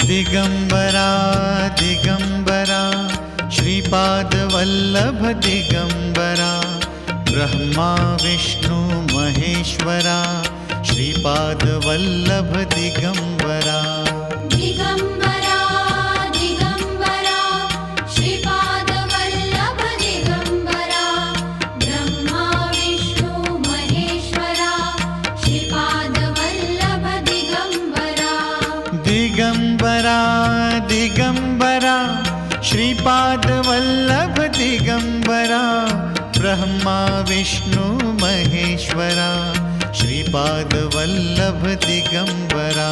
Digambara Digambara Shripad Vallabh Digambara Brahma Vishnu Maheshwara Shripad Vallabh Digambara Digambara Digambara Shripad Vallabh Digambara Brahma Vishnu Maheshwara Shripad Vallabh Digambara Digambara Digambara Shripad Vallabh Digambara Brahma Vishnu Maheshwara Shripad Vallabh Digambara